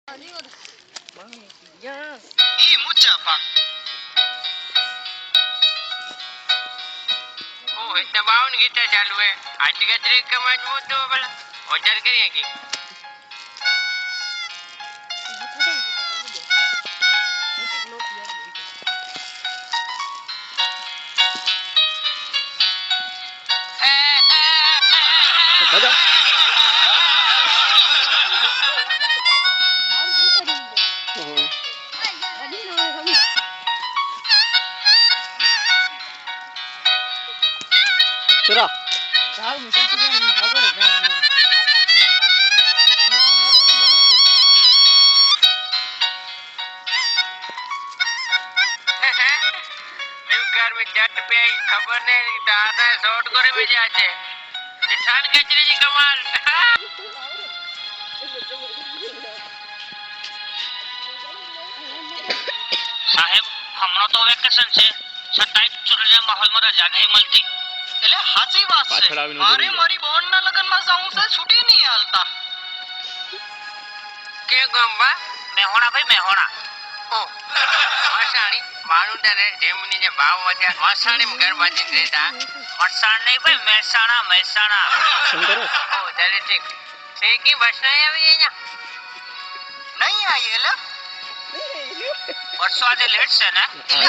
Y mucha pa. ओ इतना बावन गीता चालू है आज का तरीक का मजबूत तो भला ऑर्डर करिए की बजा चला युगार में जट पे खबर नहीं दादा शॉर्ट करे में जाते निशान कचरे जी कमाल साहेब हमणो तो वेकेशन છે છતાંય ચુરલિયા માહોલમાં રજા નહીં મળતી એટલે સાચી વાત છે મારે મારી બોન્ડના લગનમાં જાઉં છે છૂટી નહીં હાલતા કે ગંબા મેહોણા ભાઈ મેહોણા ઓ મસાણી મારું તને જેમની જે ભાવ વધ્યા મસાણી ઘર બાંધીને રહેતા મરસાણ નહીં ભાઈ મહેસાણા મહેસાણા શંકર ઓ ચાલે ઠીક છે કે બસ નહીં આવી અહીંયા નહીં આવી એટલે વર્ષો આજે લેટ છે ને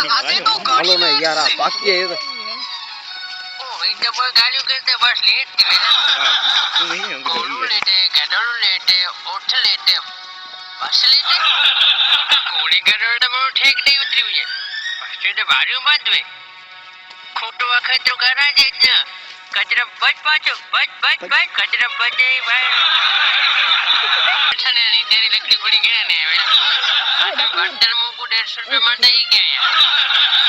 આજે તો હાલો ગાડી ને યાર આ બાકી હે તો ઓ એ તો બસ ગાડીઓ કરતે બસ લેટ કે તું નહીં અંગ ઓલું લેટે ગડોળું લેટે ઓઠ લેટે બસ લેટે કોણી ગડોળ તો બહુ ઠેક નહીં ઉતર્યું છે પછી તો બારીઓ બાંધવે ખોટું અખતરું કરા છે જ કચરા બચ પાછો બચ બચ બચ કચરા બચે ભાઈ છને રીતેરી લકડી પડી ગયા ને હવે બર્તન મૂકું 150 રૂપિયા માટે ઈ ગયા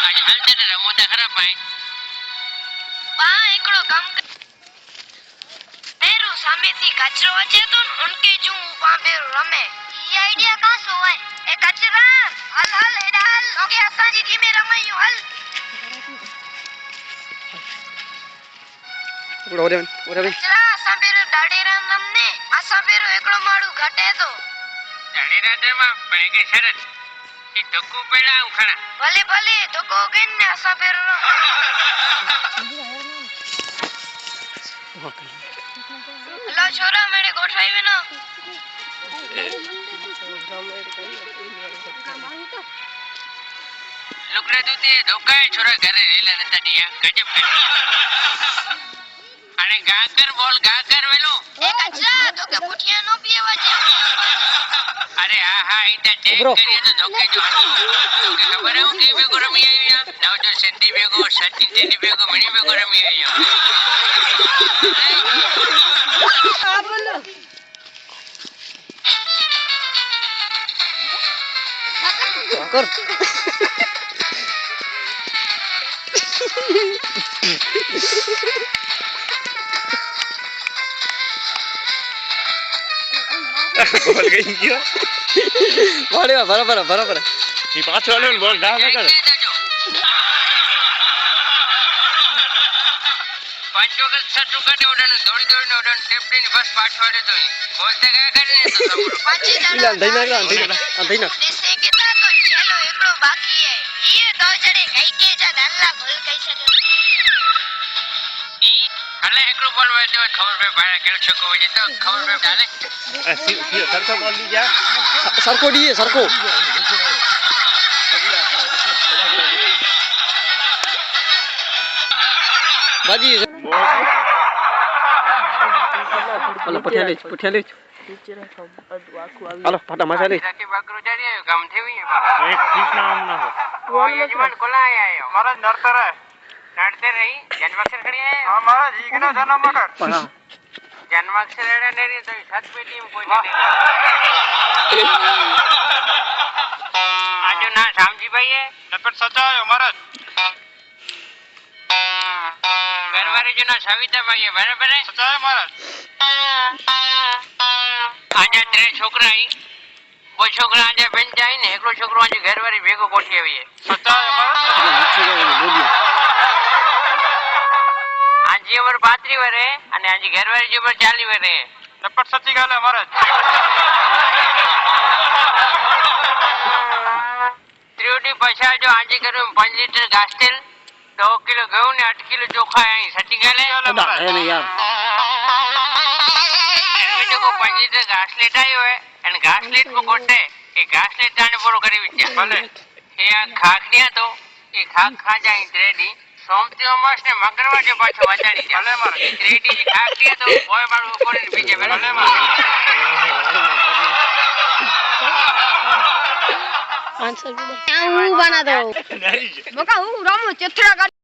આજ હાલ તને રમોતા ખરા પાઈ બા એકડો કામ પેરું સામેથી કચરો વચ્ચે તો ઉનકે જું બા પેરું રમે ઈ આઈડિયા કાસો હોય એ કચરા હલ હલ એડા હલ ઓકે અસાજી ધીમે રમાયું હલ ઓરે કચરા સાંભેરો દાડેરા નમને આ સાંભેરો એકડો માડું ઘટે તો દાડી રાતમાં પણ કે શરત ઈ ધક્કુ પેલા ઉખણા ભલે ભલે તો કોગેન ને આ સાંભેરો લો છોરા મેડે ગોઠવાઈ નો લુકડા દૂતે ધોકાય છોરા ઘરે રેલા નતા દિયા ગજબ અને ગાકર બોલ ગાકર વેલો એ કચરા તો કે પુઠિયા નો પીવા છે અરે હા હા ઈતા ચેક કરીએ તો ધોકે જો તો કે ખબર હે હું કે બેગો રમી આવ્યા નવ જો સેન્ટી બેગો સચિન તેની બેગો મણી બેગો રમી આવ્યો આ બોલો કર બોલ ગઈ ગયો બોલે બરાબર ઈ પાછો આલે ને બોલ ના કર પાંચો કલ છઠ્ઠું કાઢે ઓડાનું દોડીને ઓડાનું ટેપડીની બસ પાછો આડે તો બોલતે ગયા કરે ને તો સબરો પાંચે ઈલા ધઈના દેસે કે તા તો ચેલો એકડો બાકી હે ઈએ તો જડે ગઈ કે જા દાલ્લા ભૂલ કઈ છે ઈ હલે એકલું બોલવા જો ખબર પે ભાડા કેળ છકો વજે તો ખબર પે ડાલે સરખો બોલ દી જા સરખો દીએ સરખો બાજી હાલો પઠિયા લે હાલો ફાટા માસા લે રાકી બકરો જાડી આવ્યો કામ થેવી એક ઠીક નામ ના હો ઓ યજમાન કોલાય આયો મારા નડતર હે નડતે રહી જન્માક્ષર ખડી આયો હા મારા જીગનો જન્મ મકર જન્માક્ષર એડા ને તો સાત પેટી માં કોઈ નહીં આજો ના શામજીભાઈ હે લપટ સચાયો મહારાજ ઘરવાળી જો ના સવિતાભાઈ હે બરાબર હે સચાયો મહારાજ આજા ત્રે છોકરા આઈ વો છોકરા આજે બેન જાય ને એકલો છોકરો આજે ઘરવાળી ભેગો કોઠી આવી હે સચાયો મહારાજ આજે ઉપર 35 વરે અને આજે ઘરવાળી ઉપર 40 વરે લપટ સચી ગાલે મહારાજ હાજી કરું 5 લીટર ઘાસ તેલ 10 કિલો ઘઉં ને 8 કિલો ચોખા અહીં સટી ગયેલે અદા હે ને યાર 5 લીટર ઘાસ લેટ આવ્યો હે અને ઘાસ લેટ કો કોટે એ ઘાસ લેટ આને પૂરો કરી વિચાર ભલે એ આ ખાખડિયા તો એ ખાખ ખા જાય રેડી સોમતી અમાસ ને મંગળવાર જે પાછો વાચાડી જાય ભલે મારે રેડી ખાખડિયા તો ઓય બાળું કોને બીજે ભલે મારે આન્સર હું બના દો બકા હું રામુ ચથડા